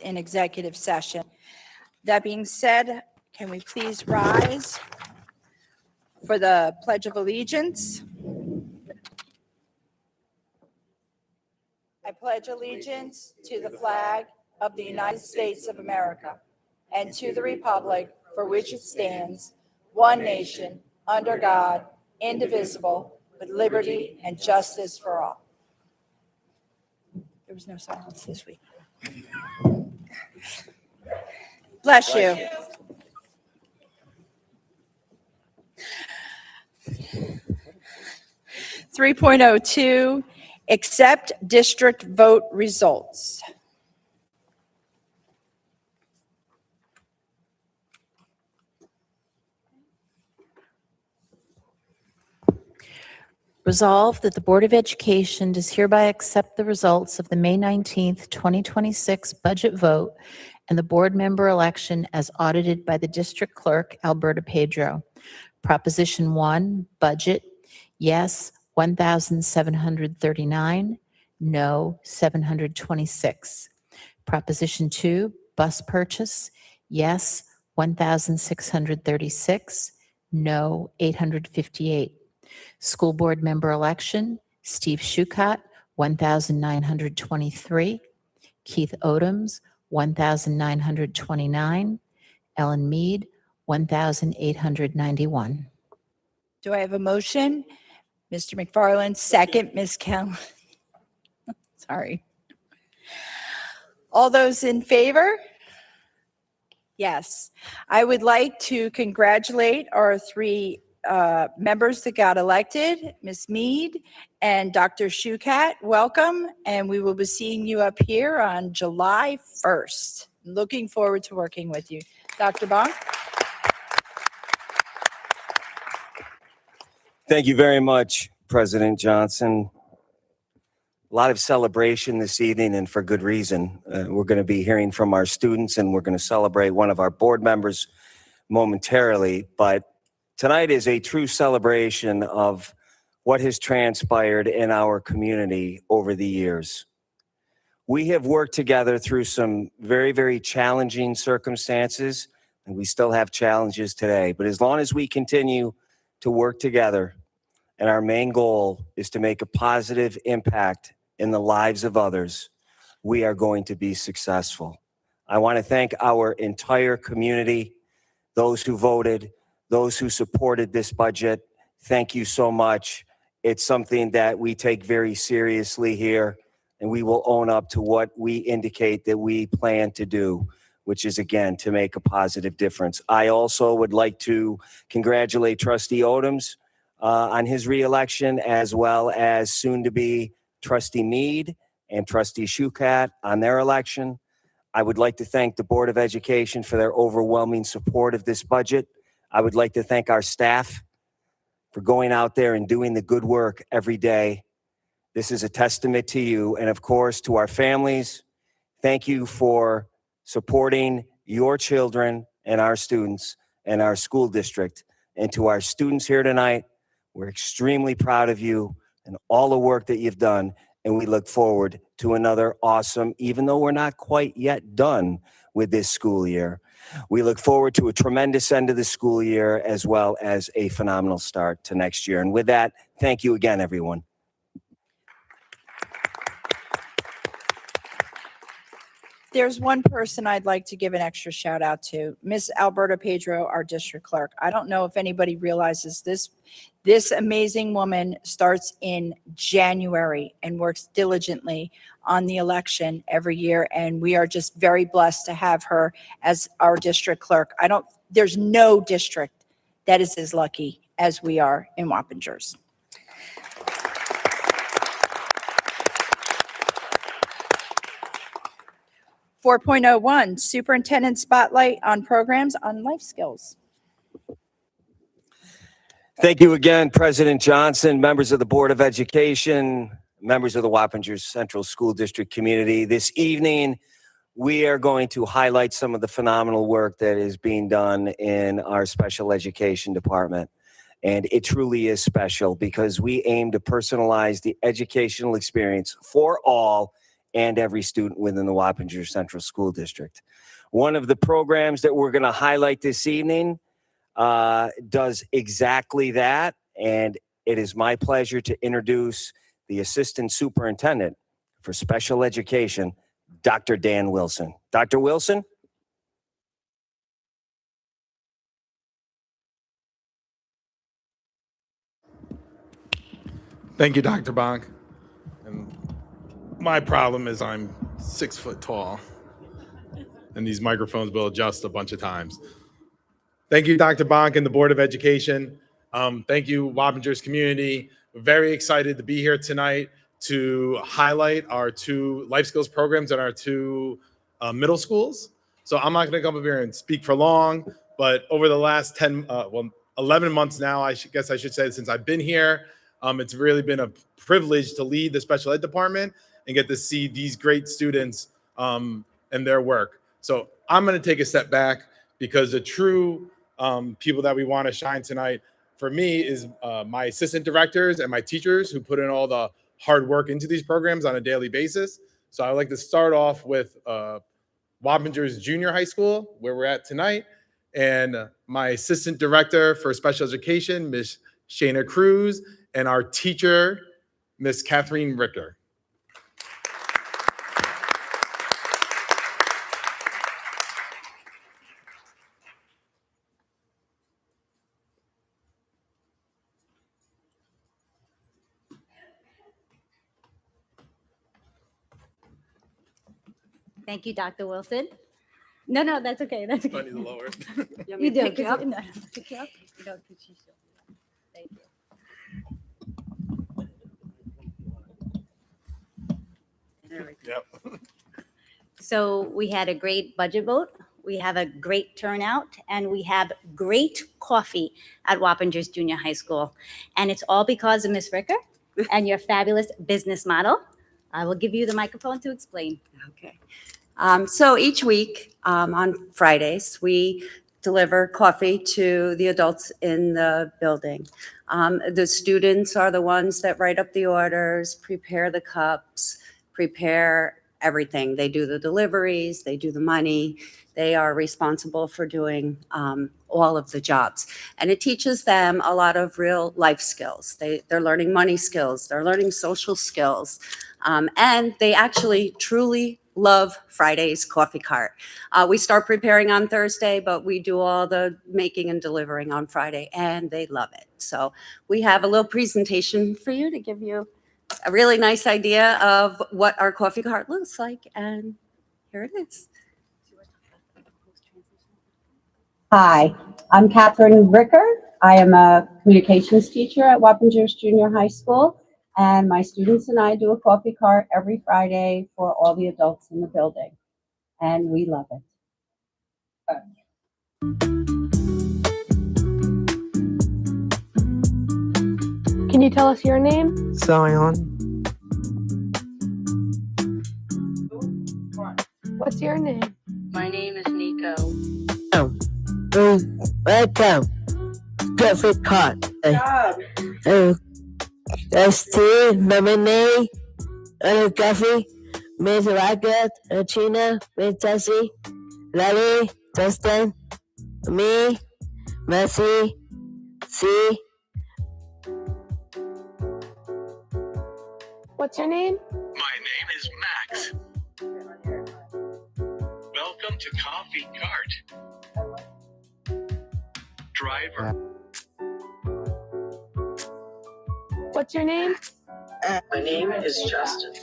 in executive session. That being said, can we please rise for the Pledge of Allegiance? I pledge allegiance to the flag of the United States of America and to the republic for which it stands, one nation, under God, indivisible, with liberty and justice for all. There was no silence this week. Bless you. 3.02, accept district vote results. Resolved that the Board of Education does hereby accept the results of the May 19th, 2026 budget vote and the board member election as audited by the District Clerk, Alberta Pedro. Proposition 1, budget, yes, 1,739, no, 726. Proposition 2, bus purchase, yes, 1,636, no, 858. School board member election, Steve Shukat, 1,923. Keith Odoms, 1,929. Ellen Mead, 1,891. Do I have a motion? Mr. McFarland, second, Ms. Kelly. Sorry. All those in favor? Yes. I would like to congratulate our three members that got elected, Ms. Mead and Dr. Shukat. Welcome, and we will be seeing you up here on July 1st. Looking forward to working with you. Dr. Bonk? Thank you very much, President Johnson. A lot of celebration this evening, and for good reason. We're going to be hearing from our students, and we're going to celebrate one of our board members momentarily, but tonight is a true celebration of what has transpired in our community over the years. We have worked together through some very, very challenging circumstances, and we still have challenges today. But as long as we continue to work together, and our main goal is to make a positive impact in the lives of others, we are going to be successful. I want to thank our entire community, those who voted, those who supported this budget. Thank you so much. It's something that we take very seriously here, and we will own up to what we indicate that we plan to do, which is, again, to make a positive difference. I also would like to congratulate Trustee Odoms on his reelection, as well as soon-to-be Trustee Mead and Trustee Shukat on their election. I would like to thank the Board of Education for their overwhelming support of this budget. I would like to thank our staff for going out there and doing the good work every day. This is a testament to you, and of course to our families. Thank you for supporting your children and our students and our school district. And to our students here tonight, we're extremely proud of you and all the work that you've done, and we look forward to another awesome, even though we're not quite yet done with this school year. We look forward to a tremendous end of the school year, as well as a phenomenal start to next year. And with that, thank you again, everyone. There's one person I'd like to give an extra shout out to, Miss Alberta Pedro, our district clerk. I don't know if anybody realizes this. This amazing woman starts in January and works diligently on the election every year. And we are just very blessed to have her as our district clerk. There's no district that is as lucky as we are in Wappingers. .01 Superintendent Spotlight on Programs on Life Skills. Thank you again, President Johnson, members of the Board of Education, members of the Wappingers Central School District community. This evening, we are going to highlight some of the phenomenal work that is being done in our special education department. And it truly is special because we aim to personalize the educational experience for all and every student within the Wappinger Central School District. One of the programs that we're going to highlight this evening does exactly that, and it is my pleasure to introduce the Assistant Superintendent for Special Education, Dr. Dan Wilson. Dr. Wilson? Thank you, Dr. Bonk. And my problem is I'm 6 foot tall, and these microphones will adjust a bunch of times. Thank you, Dr. Bonk and the Board of Education. Thank you, Wappingers community. We're very excited to be here tonight to highlight our 2 life skills programs at our 2 middle schools. So I'm not going to come up here and speak for long, but over the last 11 months now, I guess I should say, since I've been here, it's really been a privilege to lead the special ed department and get to see these great students and their work. So I'm going to take a step back because the true people that we want to shine tonight for me is my assistant directors and my teachers who put in all the hard work into these programs on a daily basis. So I would like to start off with Wappingers Junior High School, where we're at tonight, and my assistant director for special education, Ms. Shayna Cruz, and our teacher, Miss Catherine Ricker. Thank you, Dr. Wilson. No, that's okay. That's okay. I need to lower it. You do. Pick you up? No, pick you up? You don't, because she's so. Thank you. There we go. Yep. So we had a great budget vote. We have a great turnout, and we have great coffee at Wappingers Junior High School. And it's all because of Ms. Ricker and your fabulous business model. I will give you the microphone to explain. Okay. So each week on Fridays, we deliver coffee to the adults in the building. The students are the ones that write up the orders, prepare the cups, prepare everything. They do the deliveries, they do the money. They are responsible for doing all of the jobs. And it teaches them a lot of real life skills. They're learning money skills, they're learning social skills, and they actually truly love Friday's coffee cart. We start preparing on Thursday, but we do all the making and delivering on Friday, and they love it. So we have a little presentation for you to give you a really nice idea of what our coffee cart looks like, and here it is. Hi, I'm Catherine Ricker. I am a communications teacher at Wappingers Junior High School, and my students and I do a coffee cart every Friday for all the adults in the building, and we love it. Can you tell us your name? Zion. What's your name? My name is Nico. Welcome. Coffee cart. Steve, Lemonade, Coffee, Miss Rocket, China, Miss Tessie, Larry, Justin, me, Messi, C. What's your name? My name is Max. Welcome to Coffee Cart. Driver. What's your name? My name is Justin.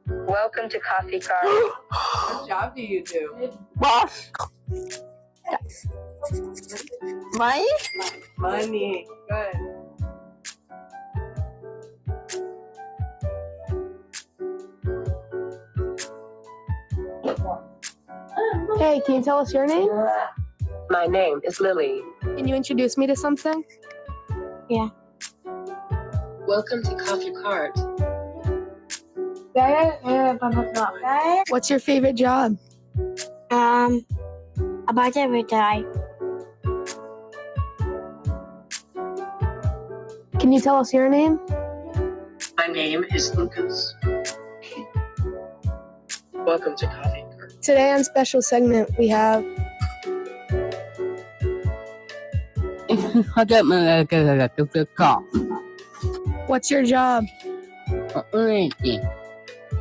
Welcome to Coffee Cart. What job do you do? Boss. Money? Money. Good. Hey, can you tell us your name? My name is Lily. Can you introduce me to something? Yeah. Welcome to Coffee Cart. What's your favorite job? About every time. Can you tell us your name? My name is Lucas. Welcome to Coffee Cart. Today on special segment, we have What's Your Job?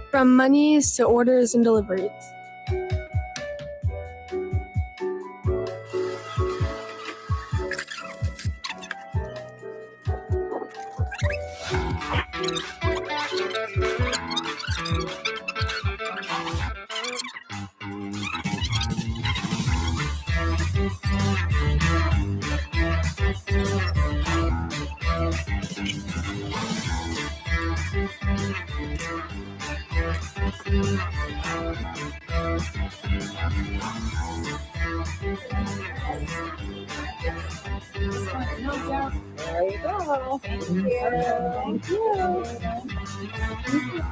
From monies to orders and deliveries. There you go. Thank you. Thank you.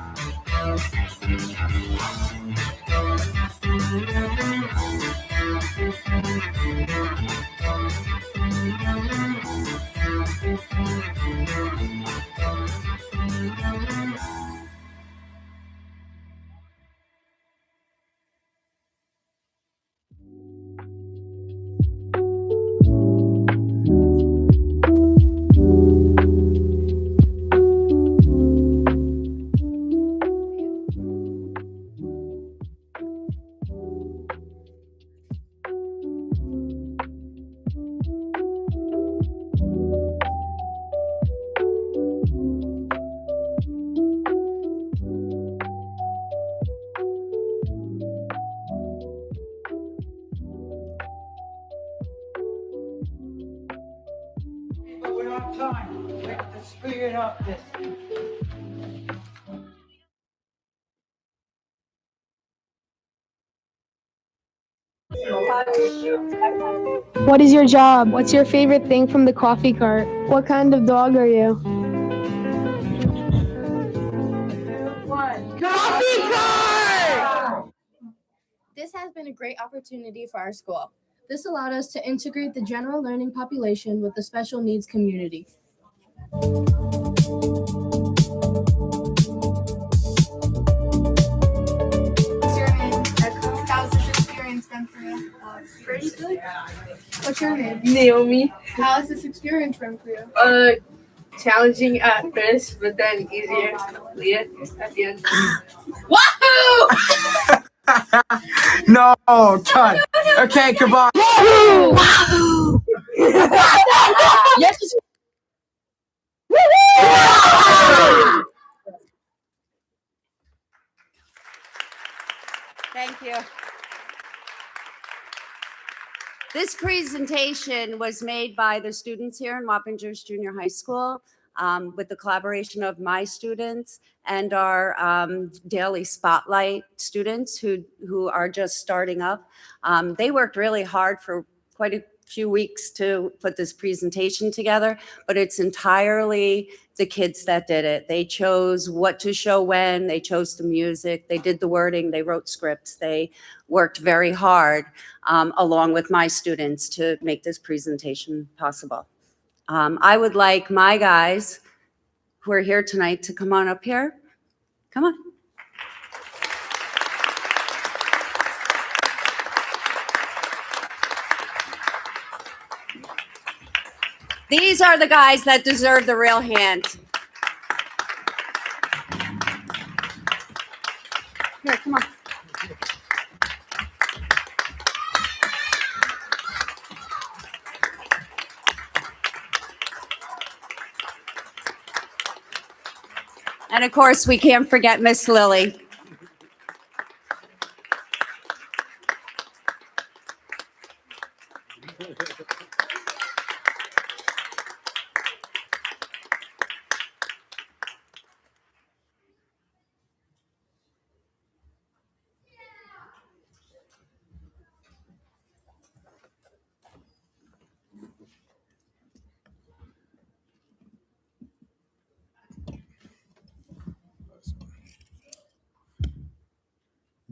But we're not time. Let's speed it up this. What is your job? What's your favorite thing from the coffee cart? What kind of dog are you? Coffee cart! This has been a great opportunity for our school. This allowed us to integrate the general learning population with the special needs community. What's your name? How's this experience been for you? Pretty good. What's your name? Naomi. How has this experience been for you? Challenging at first, but then easier at the end. Wahoo! No, cut. Okay, come on. Yes. Thank you. This presentation was made by the students here in Wappingers Junior High School with the collaboration of my students and our daily spotlight students who are just starting up. They worked really hard for quite a few weeks to put this presentation together, but it's entirely the kids that did it. They chose what to show when, they chose the music, they did the wording, they wrote scripts, they worked very hard along with my students to make this presentation possible. I would like my guys who are here tonight to come on up here. Come on. These are the guys that deserve the real hand. Here, come on. And of course, we can't forget Miss Lily.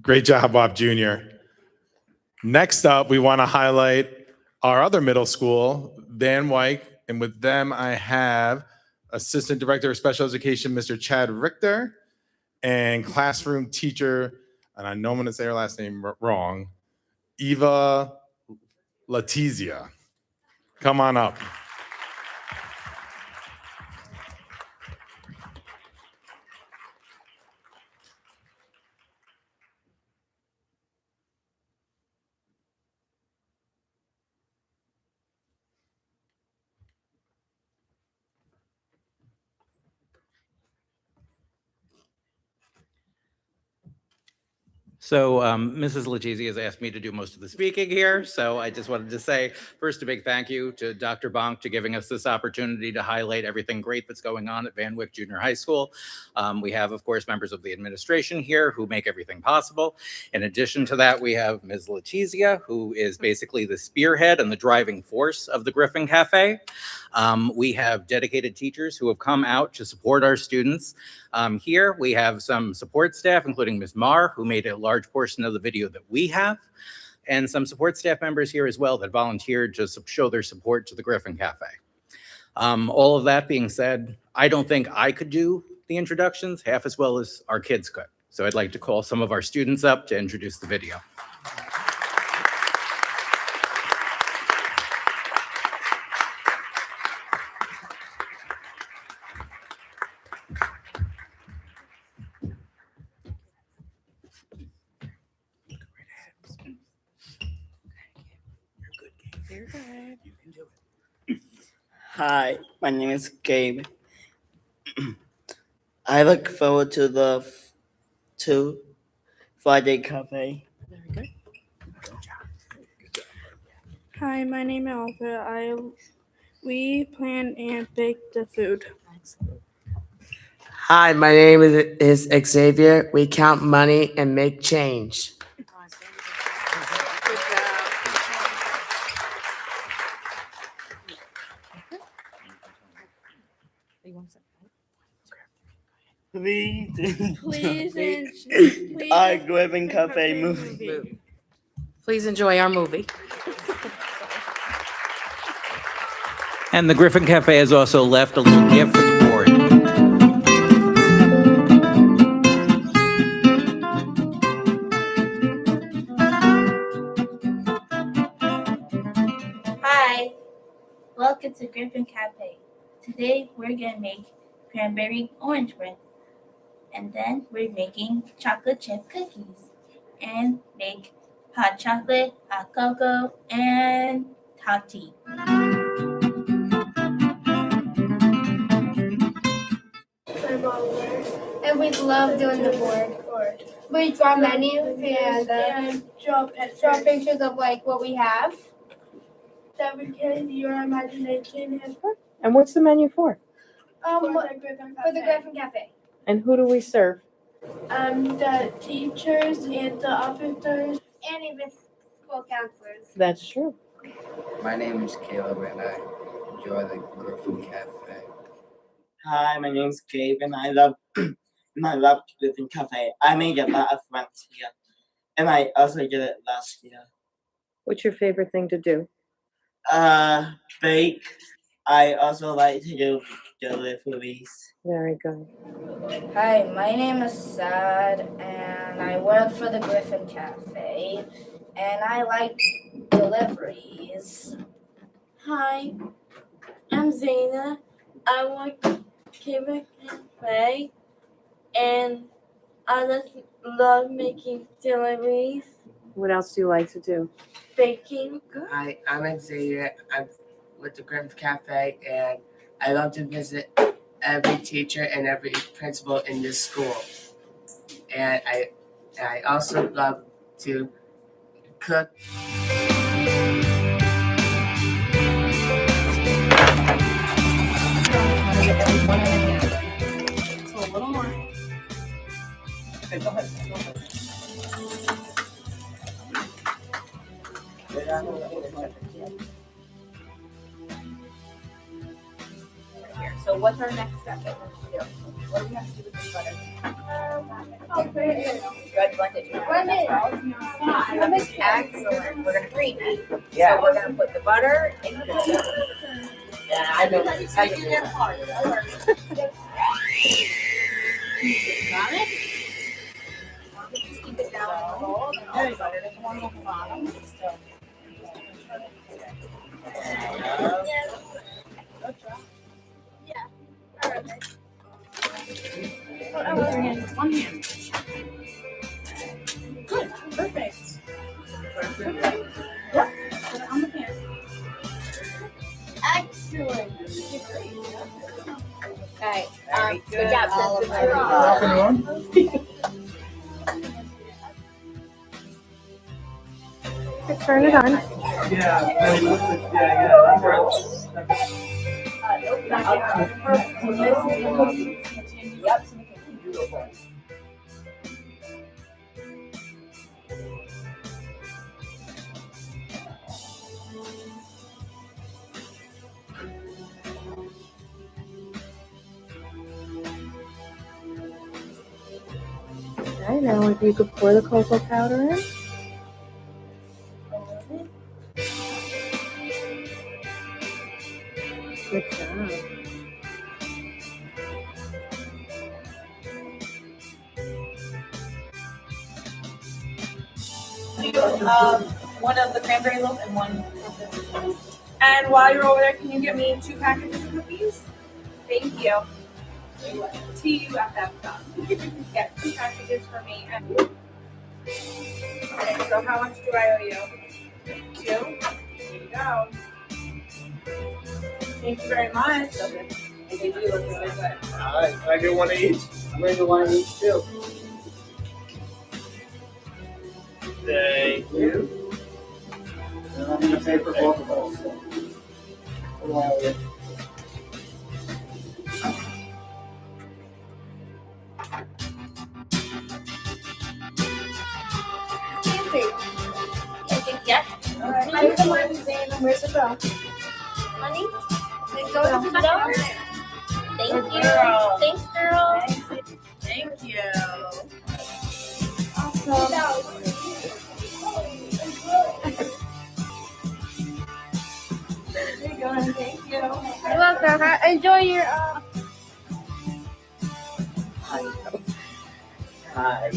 Great job, Bob Jr. Next up, we want to highlight our other middle school, Van Wyck, and with them I have Assistant Director of Special Education, Mr. Chad Richter, and classroom teacher, and I know I'm going to say her last name wrong, Eva Letizia. Come on up. So Mrs. Letizia has asked me to do most of the speaking here. So I just wanted to say first a big thank you to Dr. Bonk to giving us this opportunity to highlight everything great that's going on at Van Wyck Junior High School. We have, of course, members of the administration here who make everything possible. In addition to that, we have Ms. Letizia, who is basically the spearhead and the driving force of the Griffin Cafe. We have dedicated teachers who have come out to support our students. Here we have some support staff, including Ms. Marr, who made a large portion of the video that we have, and some support staff members here as well that volunteered to show their support to the Griffin Cafe. All of that being said, I don't think I could do the introductions half as well as our kids could. So I'd like to call some of our students up to introduce the video. Hi, my name is Gabe. I look forward to the Friday Cafe. Very good. Hi, my name is Alpha. We plan and bake the food. Hi, my name is Xavier. We count money and make change. Please our Griffin Cafe movie. Please enjoy our movie. And the Griffin Cafe has also left a little gift for the board. Hi, welcome to Griffin Cafe. Today we're gonna make cranberry orange bread, and then we're making chocolate chip cookies, and make hot chocolate, hot cocoa, and hot tea. And we love doing the board. We draw menus and draw pictures of like what we have. That we can use your imagination. And what's the menu for? For the Griffin Cafe. And who do we serve? The teachers and the officers and even school counselors. That's true. My name is Caleb and I enjoy the Griffin Cafe. Hi, my name's Gabe and I love Griffin Cafe. I made a lot of friends here, and I also did it last year. What's your favorite thing to do? Bake. I also like to do deliveries. Very good. Hi, my name is Sad, and I work for the Griffin Cafe, and I like deliveries. Hi, I'm Zena. I work at Griffin Cafe, and I just love making deliveries, What else do you like to do? baking. Hi, I'm Xavier. I'm with the Griffin Cafe, and I love to visit every teacher and every principal in this school. And I also love to cook. So a little more. Okay, go ahead. Here. So what's our next step that we're going to do? What do we have to do with this butter? Good, blend it. Excellent. We're going to cream it. Yeah. So we're going to put the butter in the dough. Yeah, I know. Got it? Keep it down One hand. Good, perfect. Yep, put it on the pan. Excellent. Alright, good job, Turn it on. Okay, now if you could pour the cocoa powder in. Good job. One of the cranberry loaf and one. And while you're over there, can you get me 2 packages of cookies? Thank you. To you at that stop. Get 2 packages for me. Okay, so how much do I owe you? 2? Here you go. Thank you very much. Thank you. Look really good. All right, can I get one of each? I'm gonna get one of each too. Thank you. And I'm gonna pay for both of us. So. Yeah. Alright. Here's the money, Zane, and where's the bill? Money? Then go to the door. Thank Good you. girl. Thanks, girl. Thank you. There you go, thank you. You're welcome. Enjoy your Hi. Hi.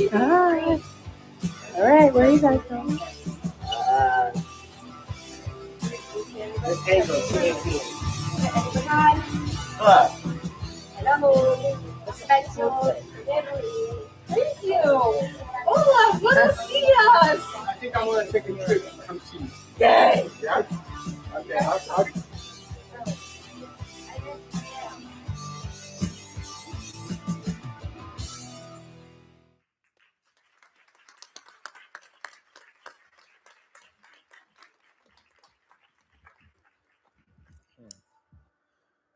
All right, where are you guys going? This Angel, 218. Hi. What? Hello. Special delivery. Thank you. Hola, buenos dias. I think I want to take a trip to come see you. Yay. Yeah? Okay, I'll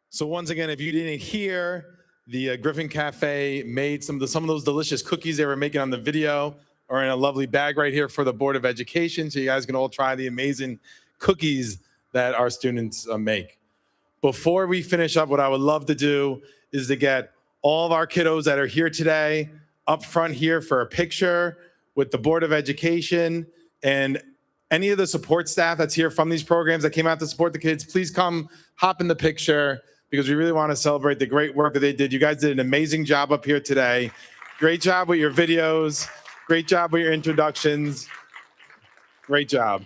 So once again, if you didn't hear, the Griffin Cafe made some of those delicious cookies they were making on the video are in a lovely bag right here for the Board of Education, so you guys can all try the amazing cookies that our students make. Before we finish up, what I would love to do is to get all of our kiddos that are here today up front here for a picture with the Board of Education and any of the support staff that's here from these programs that came out to support the kids. Please come hop in the picture because we really want to celebrate the great work that they did. You guys did an amazing job up here today. Great job with your videos. Great job with your introductions. Great job.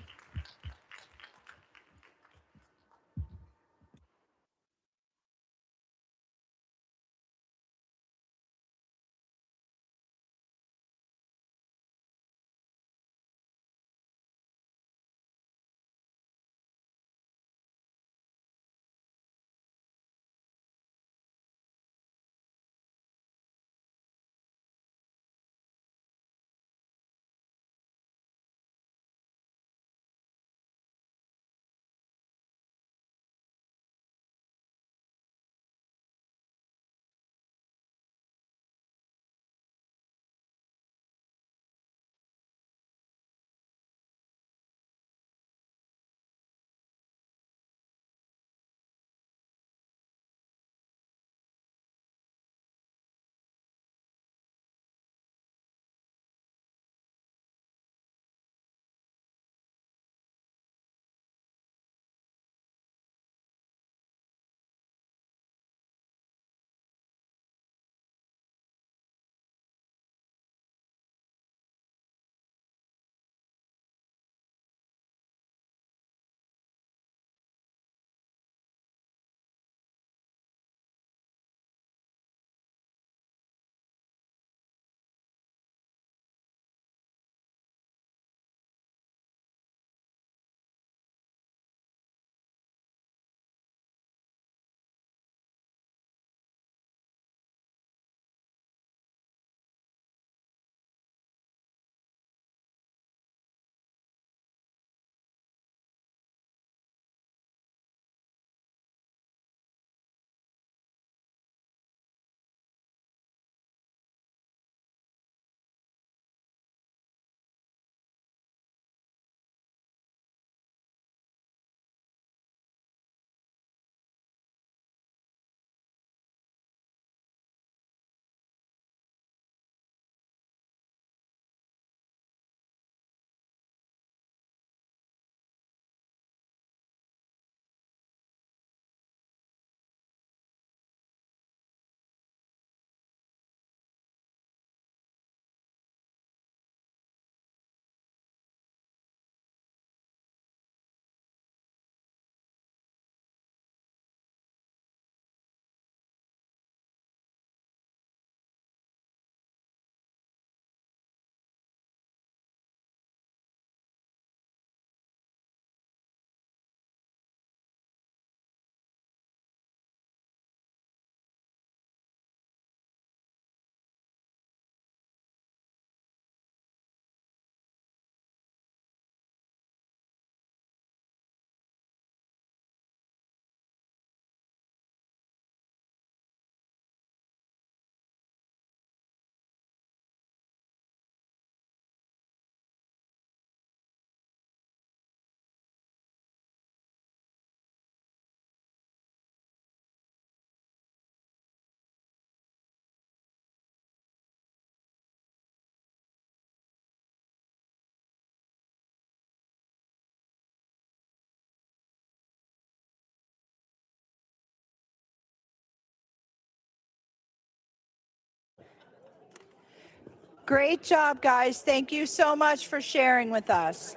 Great job, guys. Thank you so much for sharing with us.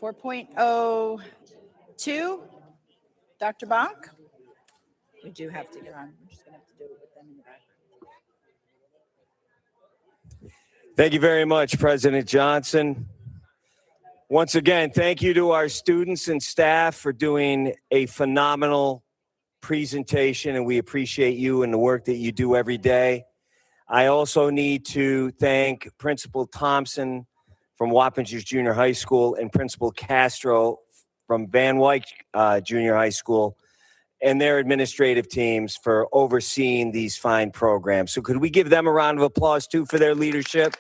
4.02, Dr. Bonk? We do have to get on. We're just going to have to do it with them in the back. Thank you very much, President Johnson. Once again, thank you to our students and staff for doing a phenomenal presentation, and we appreciate you and the work that you do every day. I also need to thank Principal Thompson from Wappingers Junior High School and Principal Castro from Van Wyck Junior High School and their administrative teams for overseeing these fine programs. So could we give them a round of applause too for their leadership?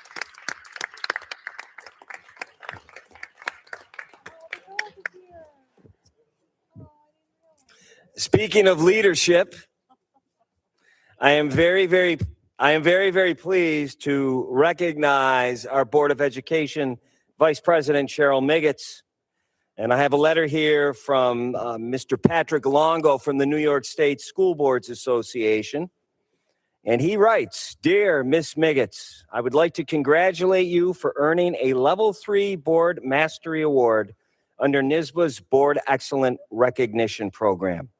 Speaking of leadership, I am very pleased to recognize our Board of Education Vice President Cheryl Miggets. And I have a letter here from Mr. Patrick Longo from the New York State School Boards Association. And he writes, "Dear Miss Miggets, I would like to congratulate you for earning a Level 3 Board Mastery Award under NYSBA's Board Excellent Recognition Program.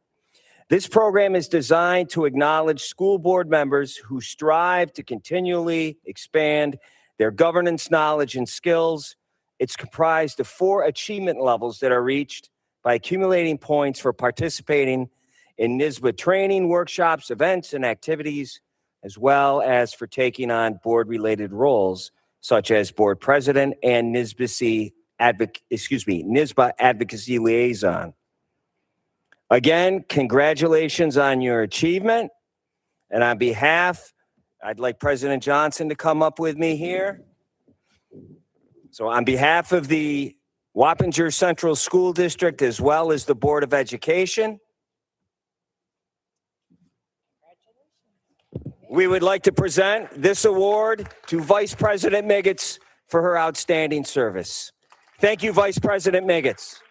This program is designed to acknowledge school board members who strive to continually expand their governance knowledge and skills. It's comprised of 4 achievement levels that are reached by accumulating points for participating in NYSBA training, workshops, events, and activities, as well as for taking on board-related roles such as board president and NYSBA advocacy liaison. Again, congratulations on your achievement. And on behalf, I'd like President Johnson to come up with me here. So on behalf of the Wappinger Central School District, as well as the Board of Education, we would like to present this award to Vice President Miggets for her outstanding service. Thank you, Vice President Miggets.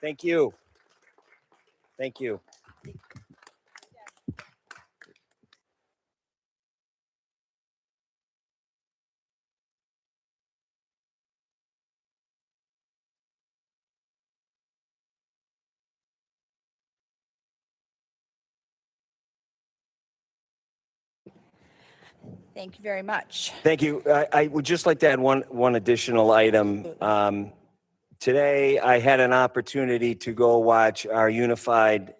Thank you. Thank you. Thank you very much. Thank you. I would just like to add one additional item. Today, I had an opportunity to go watch our unified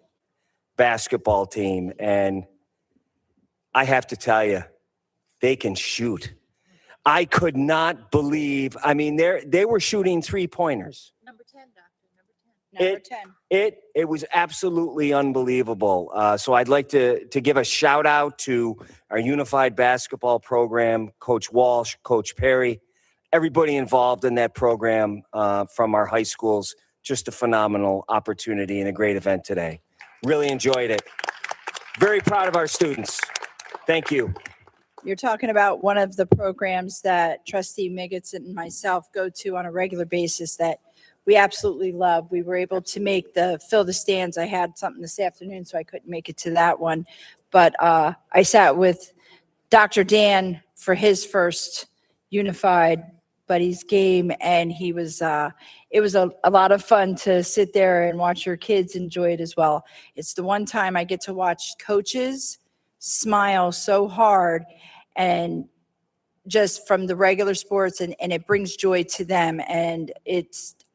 basketball team, and I have to tell you, they can shoot. I could not believe, I mean, they were shooting 3-pointers. Number 10, Doctor. Number 10. It was absolutely unbelievable. So I'd like to give a shout out to our unified basketball program, Coach Walsh, Coach Perry, everybody involved in that program from our high schools. Just a phenomenal opportunity and a great event today. Really enjoyed it. Very proud of our students. Thank you. You're talking about one of the programs that Trustee Miggets and myself go to on a regular basis that we absolutely love. We were able to fill the stands. I had something this afternoon, so I couldn't make it to that one. But I sat with Dr. Dan for his first unified buddies game, and it was a lot of fun to sit there and watch your kids enjoy it as well. It's the one time I get to watch coaches smile so hard, and just from the regular sports, and it brings joy to them. And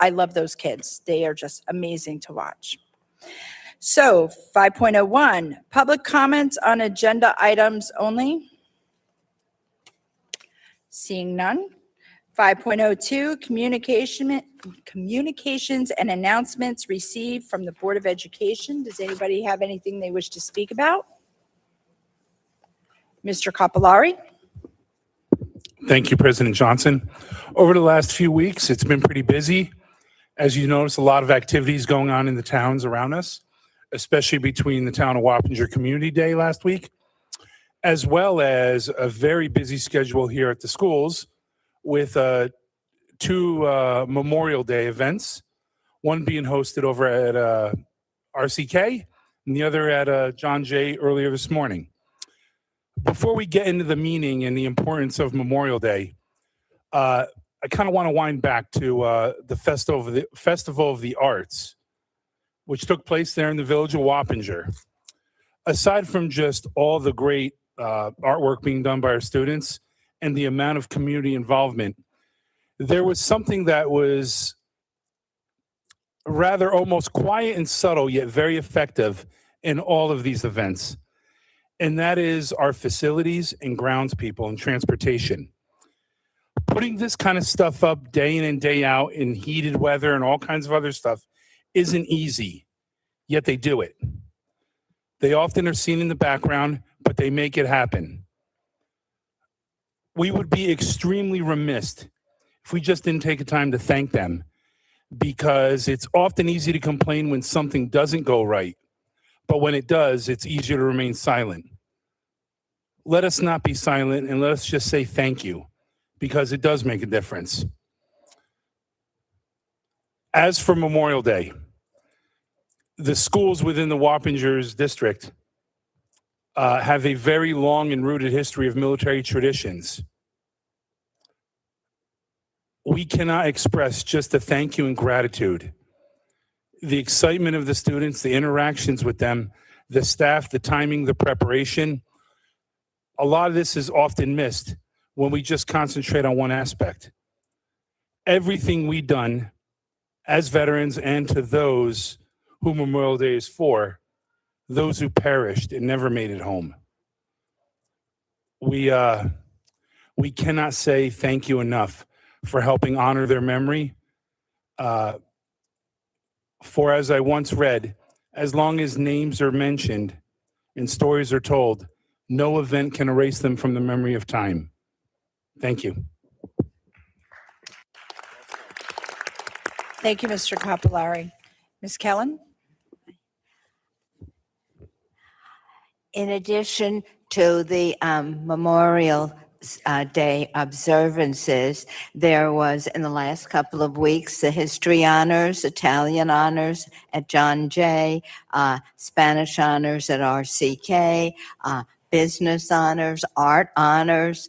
I love those kids. They are just amazing to watch. So 5.01, public comments on agenda items only. Seeing none. 5.02, communications and announcements received from the Board of Education. Does anybody have anything they wish to speak about? Mr. Capillari. Thank you, President Johnson. Over the last few weeks, it's been pretty busy. As you notice, a lot of activities going on in the towns around us, especially between the town of Wappinger Community Day last week, as well as a very busy schedule here at the schools with 2 Memorial Day events, one being hosted over at RCK and the other at John Jay earlier this morning. Before we get into the meaning and the importance of Memorial Day, I kind of want to wind back to the Festival of the Arts, which took place there in the village of Wappinger. Aside from just all the great artwork being done by our students and the amount of community involvement, there was something that was rather almost quiet and subtle, yet very effective in all of these events. And that is our facilities and grounds people and transportation. Putting this kind of stuff up day in and day out in heated weather and all kinds of other stuff isn't easy, yet they do it. They often are seen in the background, but they make it happen. We would be extremely remiss if we just didn't take the time to thank them, because it's often easy to complain when something doesn't go right, but when it does, it's easier to remain silent. Let us not be silent, and let us just say thank you, because it does make a difference. As for Memorial Day, the schools within the Wappingers district have a very long and rooted history of military traditions. We cannot express just a thank you and gratitude. The excitement of the students, the interactions with them, the staff, the timing, the preparation, a lot of this is often missed when we just concentrate on one aspect. Everything we've done as veterans and to those who Memorial Day is for, those who perished and never made it home. We cannot say thank you enough for helping honor their memory. For as I once read, as long as names are mentioned and stories are told, no event can erase them from the memory of time. Thank you. Thank you, Mr. Capillari. Ms. Kellen? In addition to the Memorial Day observances, there was in the last couple of weeks the history honors, Italian honors at John Jay, Spanish honors at RCK, business honors, art honors,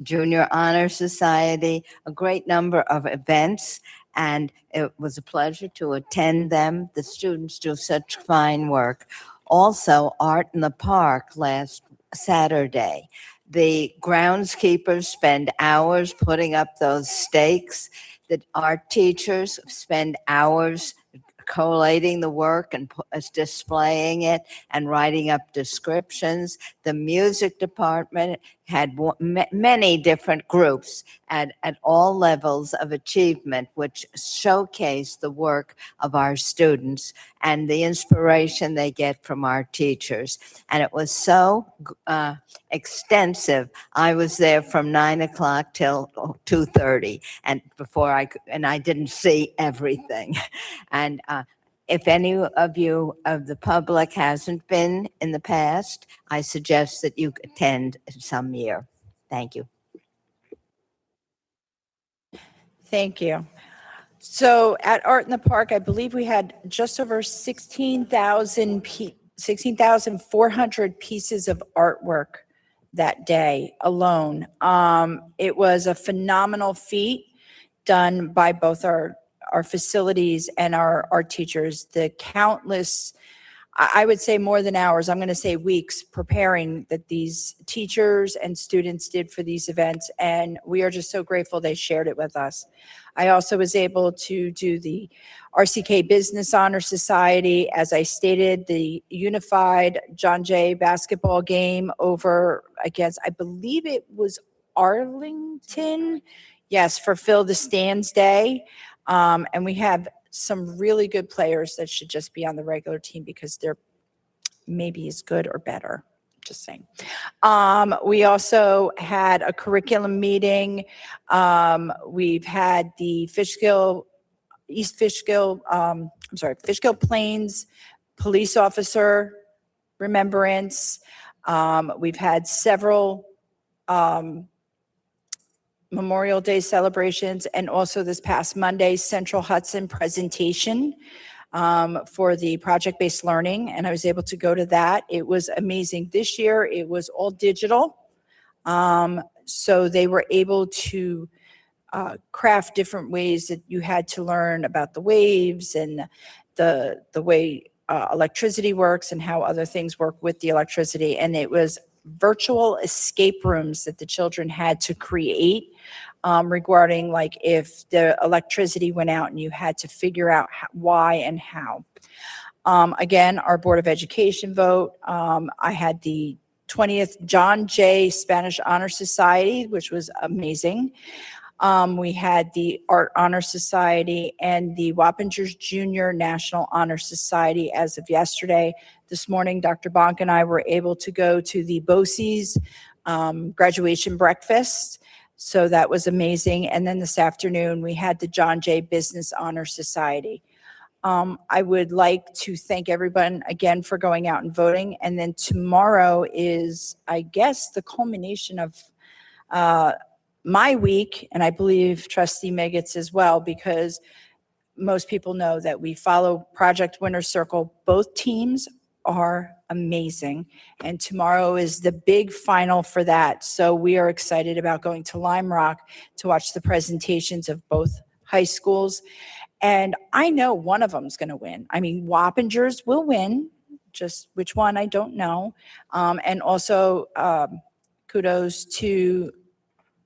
Junior Honor Society, a great number of events, and it was a pleasure to attend them. The students do such fine work. Also, Art in the Park last Saturday. The groundskeepers spend hours putting up those stakes. The art teachers spend hours collating the work and displaying it and writing up descriptions. The music department had many different groups at all levels of achievement, which showcased the work of our students and the inspiration they get from our teachers. And it was so extensive. I was there from 9 o'clock till 2:30, and I didn't see everything. And if any of you of the public hasn't been in the past, I suggest that you attend some year. Thank you. Thank you. So at Art in the Park, I believe we had just over 16,400 pieces of artwork that day alone. It was a phenomenal feat done by both our facilities and our art teachers. The countless, I would say more than hours, I'm going to say weeks, preparing that these teachers and students did for these events. And we are just so grateful they shared it with us. I also was able to do the RCK Business Honor Society. As I stated, the unified John Jay basketball game over against, I believe it was Arlington. Yes, for Fill the Stands Day. And we have some really good players that should just be on the regular team because they're maybe as good or better. Just saying. We also had a curriculum meeting. We've had the Fishkill Plains police officer remembrance. We've had several Memorial Day celebrations, and also this past Monday, Central Hudson presentation. for the project-based learning, and I was able to go to that. It was amazing. This year, it was all digital. So they were able to craft different ways that you had to learn about the waves and the way electricity works and how other things work with the electricity. And it was virtual escape rooms that the children had to create regarding like if the electricity went out and you had to figure out why and how. Again, our Board of Education vote, I had the 20th John Jay Spanish Honor Society, which was amazing. We had the Art Honor Society and the Wappingers Junior National Honor Society as of yesterday. This morning, Dr. Bonk and I were able to go to the BOCES graduation breakfast. So that was amazing. And then this afternoon, we had the John Jay Business Honor Society. I would like to thank everyone again for going out and voting. And then tomorrow is, I guess, the culmination of my week, and I believe Trustee Meggitt's as well, because most people know that we follow Project Winter Circle. Both teams are amazing, and tomorrow is the big final for that. So we are excited about going to Lime Rock to watch the presentations of both high schools. And I know one of them is going to win. I mean, Wappingers will win, just which one, I don't know. And also kudos to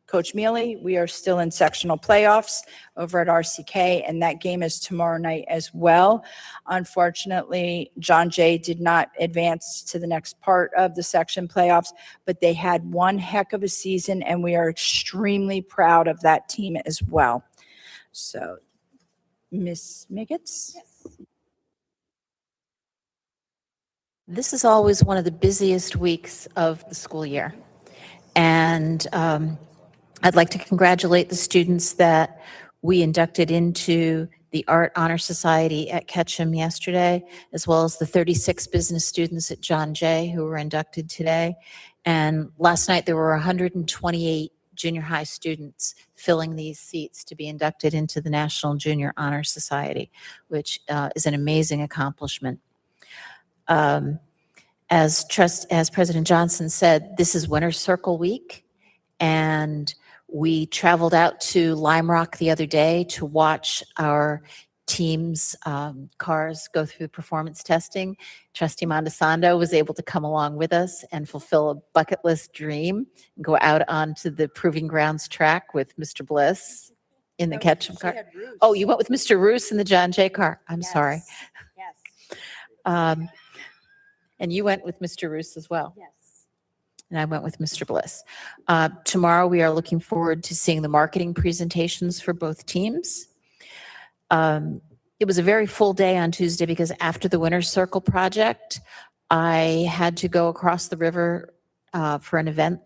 Coach Mealy. We are still in sectional playoffs over at RCK, and that game is tomorrow night as well. Unfortunately, John Jay did not advance to the next part of the section playoffs, but they had one heck of a season, and we are extremely proud of that team as well. So, Ms. Miggets? This is always one of the busiest weeks of the school year. And I'd like to congratulate the students that we inducted into the Art Honor Society at Ketchum yesterday, as well as the 36 business students at John Jay who were inducted today. And last night there were 128 junior high students filling these seats to be inducted into the National Junior Honor Society, which is an amazing accomplishment. As President Johnson said, this is Winter Circle Week, and we traveled out to Lime Rock the other day to watch our team's cars go through performance testing. Trustee Mondesando was able to come along with us and fulfill a bucket list dream and go out onto the Proving Grounds track with Mr. Bliss in the Ketchum car. Oh, you went with Mr. Roos in the John Jay car. I'm sorry. Yes. And you went with Mr. Roos as well. Yes. And I went with Mr. Bliss. Tomorrow, we are looking forward to seeing the marketing presentations for both teams. It was a very full day on Tuesday because after the Winter Circle project, I had to go across the river for an event,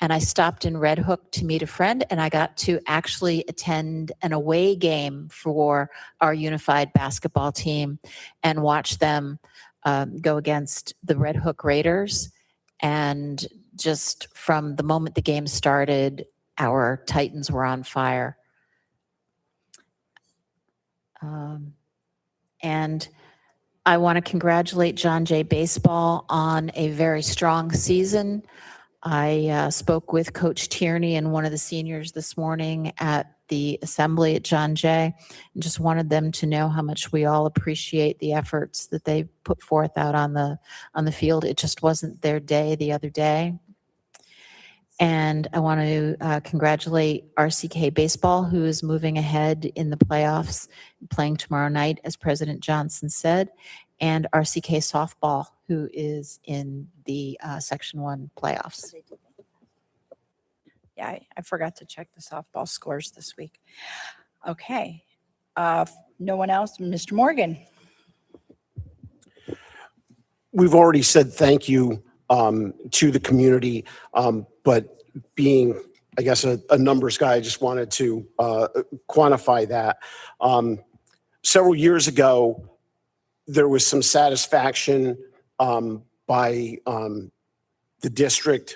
and I stopped in Red Hook to meet a friend, and I got to actually attend an away game for our unified basketball team and watch them go against the Red Hook Raiders. And just from the moment the game started, our Titans were on fire. And I want to congratulate John Jay Baseball on a very strong season. I spoke with Coach Tierney and one of the seniors this morning at the assembly at John Jay, and just wanted them to know how much we all appreciate the efforts that they put forth out on the field. It just wasn't their day the other day. And I want to congratulate RCK Baseball, who is moving ahead in the playoffs, playing tomorrow night, as President Johnson said, and RCK Softball, who is in the Section 1 playoffs. Yeah, I forgot to check the softball scores this week. Okay. No one else? Mr. Morgan? We've already said thank you to the community, but being, I guess, a numbers guy, I just wanted to quantify that. Several years ago, there was some satisfaction by the district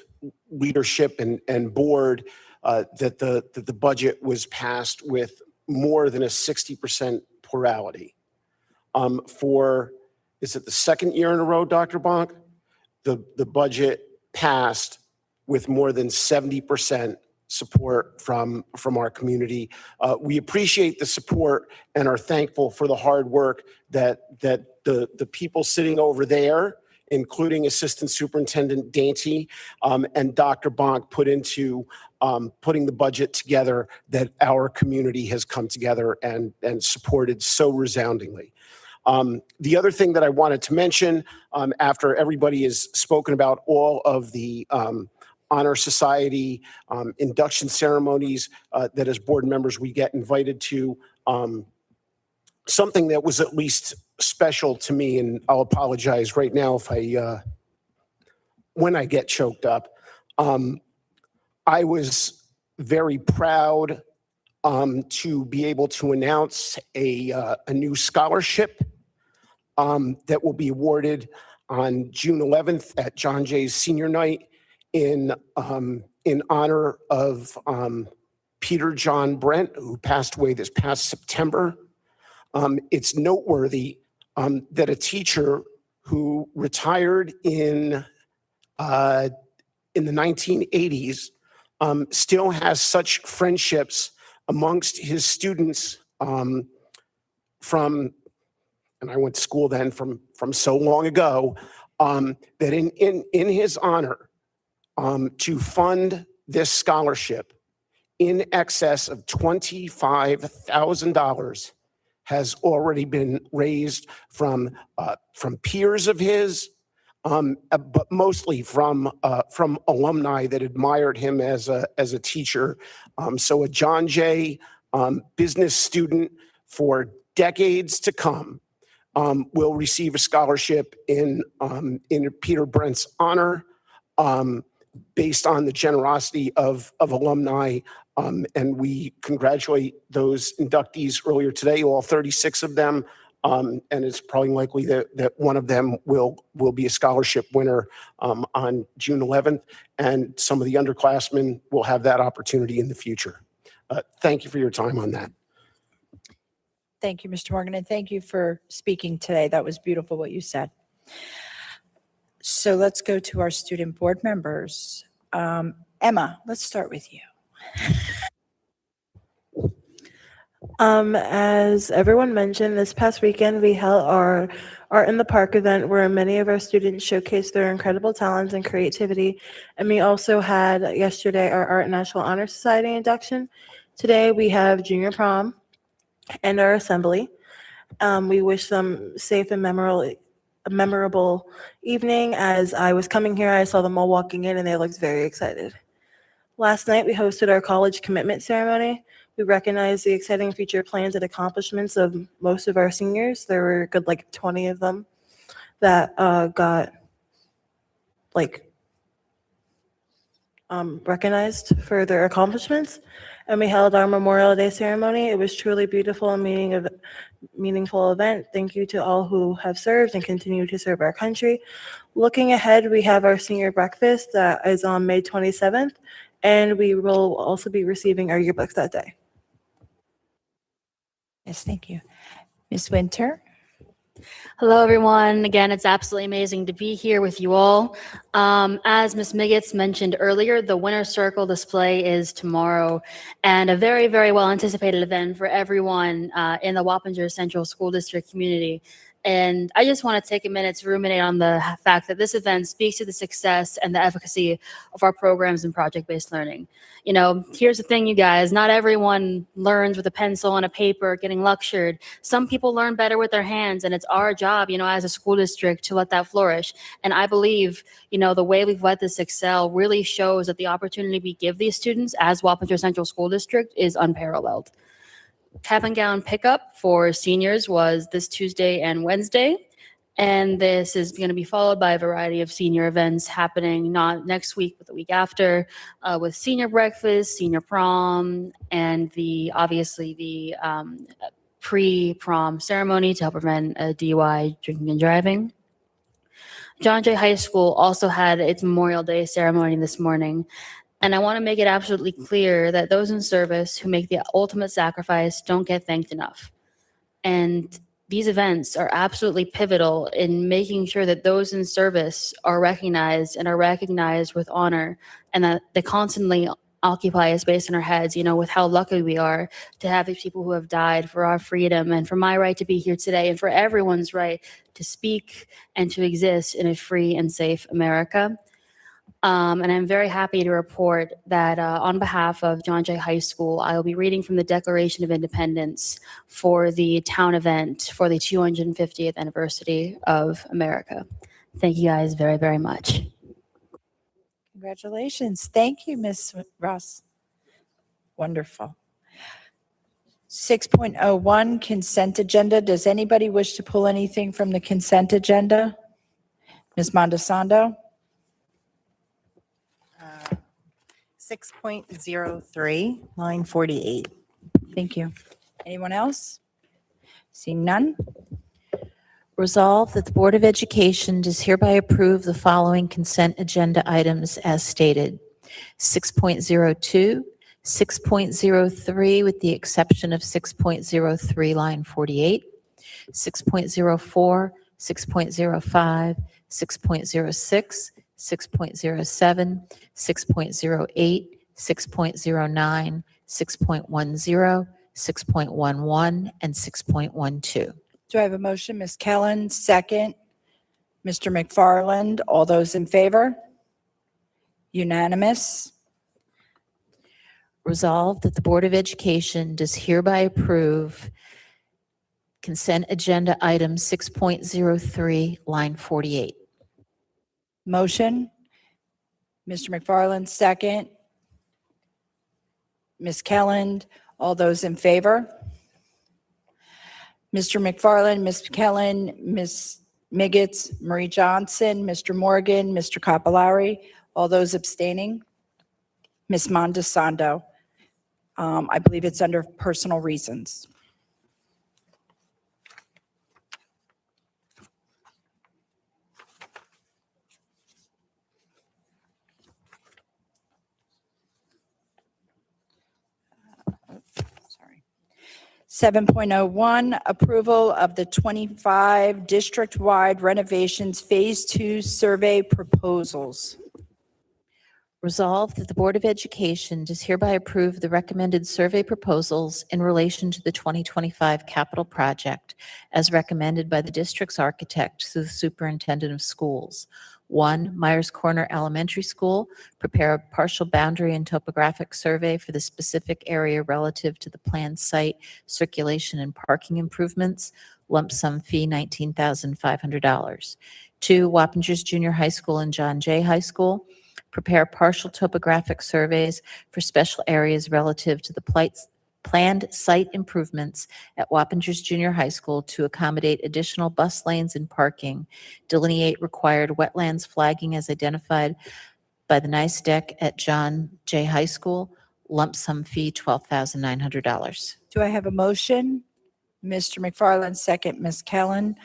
leadership and board that the budget was passed with more than a 60% plurality. is it the second year in a row, Dr. Bonk? The budget passed with more than 70% support from our community. We appreciate the support and are thankful for the hard work that the people sitting over there, including Assistant Superintendent Dainty and Dr. Bonk, put into putting the budget together that our community has come together and supported so resoundingly. The other thing that I wanted to mention, after everybody has spoken about all of the Honor Society induction ceremonies that as board members we get invited to, something that was at least special to me, and I'll apologize right now if when I get choked up. I was very proud to be able to announce a new scholarship that will be awarded on June 11th at John Jay's senior night in honor of Peter John Brent, who passed away this past September. It's noteworthy that a teacher who retired in the 1980s still has such friendships amongst his students from, and I went to school then from so long ago, that in his honor, to fund this scholarship in excess of $25,000 has already been raised from peers of his, but mostly from alumni that admired him as a teacher. So a John Jay business student for decades to come will receive a scholarship in Peter Brent's honor, based on the generosity of alumni. And we congratulate those inductees earlier today, all 36 of them. And it's probably likely that one of them will be a scholarship winner on June 11th. And some of the underclassmen will have that opportunity in the future. Thank you for your time on that. Thank you, Mr. Morgan, and thank you for speaking today. That was beautiful what you said. So let's go to our student board members. Emma, let's start with you. As everyone mentioned, this past weekend we held our Art in the Park event where many of our students showcased their incredible talents and creativity. And we also had yesterday our Art National Honor Society induction. Today we have junior prom and our assembly. We wish them safe and memorable evening. As I was coming here, I saw them all walking in and they looked very excited. Last night, we hosted our college commitment ceremony. We recognized the exciting future plans and accomplishments of most of our seniors. There were a good 20 of them that got recognized for their accomplishments. And we held our Memorial Day ceremony. It was truly beautiful and meaningful event. Thank you to all who have served and continue to serve our country. Looking ahead, we have our senior breakfast that is on May 27th, and we will also be receiving our yearbooks that day. Yes, thank you. Ms. Winter? Hello, everyone. Again, it's absolutely amazing to be here with you all. As Ms. Miggets mentioned earlier, the Winter Circle display is tomorrow, and a very, very well anticipated event for everyone in the Wappinger Central School District community. And I just want to take a minute to ruminate on the fact that this event speaks to the success and the efficacy of our programs in project-based learning. You know, here's the thing, you guys, not everyone learns with a pencil and a paper getting lectured. Some people learn better with their hands, and it's our job, you know, as a school district to let that flourish. And I believe, you know, the way we've let this excel really shows that the opportunity we give these students as Wappinger Central School District is unparalleled. Cap and gown pickup for seniors was this Tuesday and Wednesday. And this is going to be followed by a variety of senior events happening not next week, but the week after, with senior breakfast, senior prom, and obviously the pre-prom ceremony to help prevent DUI, drinking and driving. John Jay High School also had its Memorial Day ceremony this morning. And I want to make it absolutely clear that those in service who make the ultimate sacrifice don't get thanked enough. And these events are absolutely pivotal in making sure that those in service are recognized and are recognized with honor, and that they constantly occupy a space in our heads, with how lucky we are to have these people who have died for our freedom and for my right to be here today and for everyone's right to speak and to exist in a free and safe America. And I'm very happy to report that on behalf of John Jay High School, I will be reading from the Declaration of Independence for the town event for the 250th anniversary of America. Thank you guys very, very much. Congratulations. Thank you, Ms. Ross. Wonderful. 6.01 consent agenda. Does anybody wish to pull anything from the consent agenda? Ms. Mondesando? 6.03, line 48. Thank you. Anyone else? Seeing none? Resolved that the Board of Education does hereby approve the following consent agenda items as stated. 6.02, 6.03 with the exception of 6.03, line 48, 6.04, 6.05, 6.06, 6.07, 6.08, 6.09, 6.10, 6.11, and 6.12. Do I have a motion? Ms. Kellen, second. Mr. McFarland, all those in favor? Unanimous. Resolved that the Board of Education does hereby approve consent agenda item 6.03, line 48. Motion. Mr. McFarland, second. Ms. Kelland, all those in favor? Mr. McFarland, Ms. Kellen, Ms. Miggets, Marie Johnson, Mr. Morgan, Mr. Capolari, all those abstaining? Ms. Mondesando. I believe it's under personal reasons. Sorry. 7.01, approval of the 25 district-wide renovations Phase 2 survey proposals. Resolved that the Board of Education does hereby approve the recommended survey proposals in relation to the 2025 capital project as recommended by the district's architect to the superintendent of schools. 1, Myers Corner Elementary School, prepare a partial boundary and topographic survey for the specific area relative to the planned site, circulation and parking improvements, lump sum fee $19,500. 2, Wappingers Junior High School and John Jay High School, prepare partial topographic surveys for special areas relative to the planned site improvements at Wappingers Junior High School to accommodate additional bus lanes and parking, delineate required wetlands flagging as identified by the NICE at John Jay High School, lump sum fee $12,900. Do I have a motion? Mr. McFarland, second. Ms. Kellen.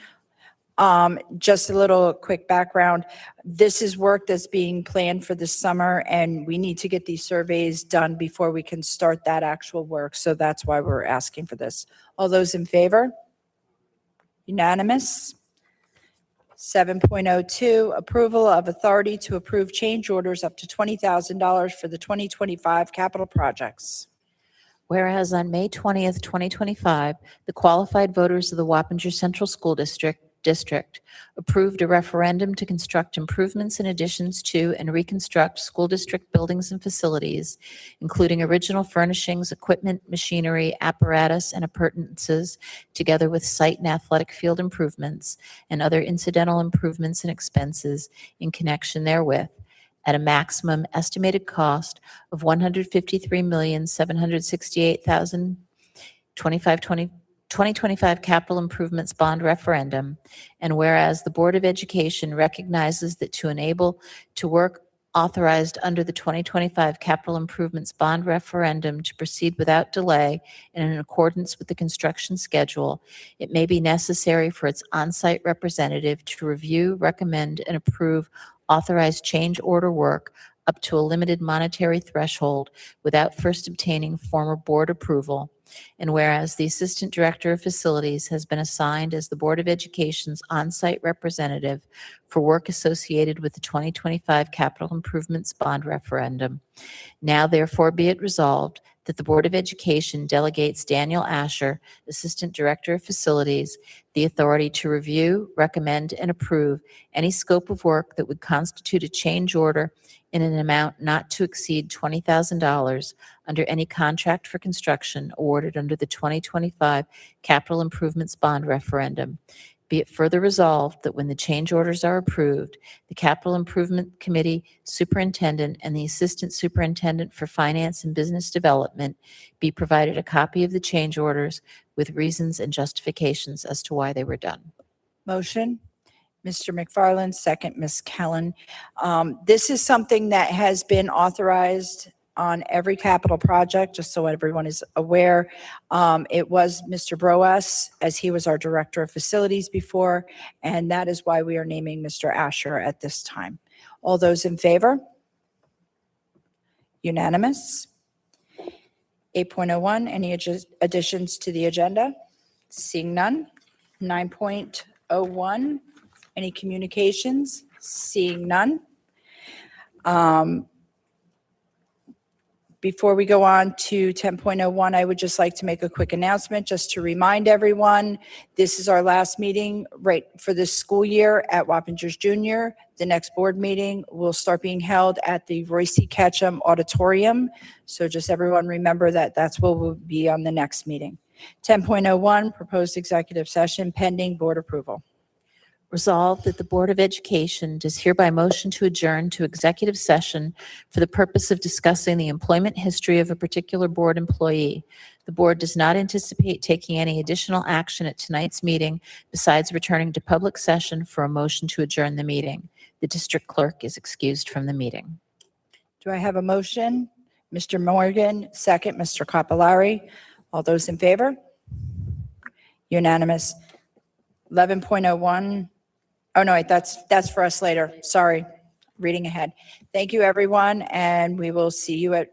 Just a little quick background. This is work that's being planned for this summer, and we need to get these surveys done before we can start that actual work. So that's why we're asking for this. All those in favor? Unanimous. 7.02, approval of authority to approve change orders up to $20,000 for the 2025 capital projects. Whereas on May 20th, 2025, the qualified voters of the Wappinger Central School District approved a referendum to construct improvements and additions to and reconstruct school district buildings and facilities, including original furnishings, equipment, machinery, apparatus, and appurtenances, together with site and athletic field improvements and other incidental improvements and expenses in connection therewith, at a maximum estimated cost of $153,768,025 2025 capital improvements bond referendum, and whereas the Board of Education recognizes that to enable to work authorized under the 2025 capital improvements bond referendum to proceed without delay and in accordance with the construction schedule, it may be necessary for its on-site representative to review, recommend, and approve authorized change order work up to a limited monetary threshold without first obtaining former board approval, And whereas the Assistant Director of Facilities has been assigned as the Board of Education's on-site representative for work associated with the 2025 Capital Improvements Bond Referendum. Now therefore be it resolved that the Board of Education delegates Daniel Asher, Assistant Director of Facilities, the authority to review, recommend, and approve any scope of work that would constitute a change order in an amount not to exceed $20,000 under any contract for construction awarded under the 2025 Capital Improvements Bond Referendum. Be it further resolved that when the change orders are approved, the Capital Improvement Committee Superintendent and the Assistant Superintendent for Finance and Business Development be provided a copy of the change orders with reasons and justifications as to why they were done. Motion, Mr. McFarland, second, Ms. Kellen. This is something that has been authorized on every capital project, just so everyone is aware. It was Mr. Broas, as he was our Director of Facilities before, and that is why we are naming Mr. Asher at this time. All those in favor? Unanimous. 8.01, any additions to the agenda? Seeing none. 9.01, any communications? Seeing none. Before we go on to 10.01, I would just like to make a quick announcement just to remind everyone, this is our last meeting right for this school year at Wappingers Junior. The next board meeting will start being held at the Royce C. Ketchum Auditorium. So just everyone remember that that's what will be on the next meeting. 10.01, proposed executive session pending board approval. Resolved that the Board of Education does hereby motion to adjourn to executive session for the purpose of discussing the employment history of a particular board employee. The board does not anticipate taking any additional action at tonight's meeting besides returning to public session for a motion to adjourn the meeting. The district clerk is excused from the meeting. Do I have a motion? Mr. Morgan, second, Mr. Capillari. All those in favor? Unanimous. 11.01. Oh, no, wait, that's for us later. Sorry, reading ahead. Thank you, everyone, and we will see you at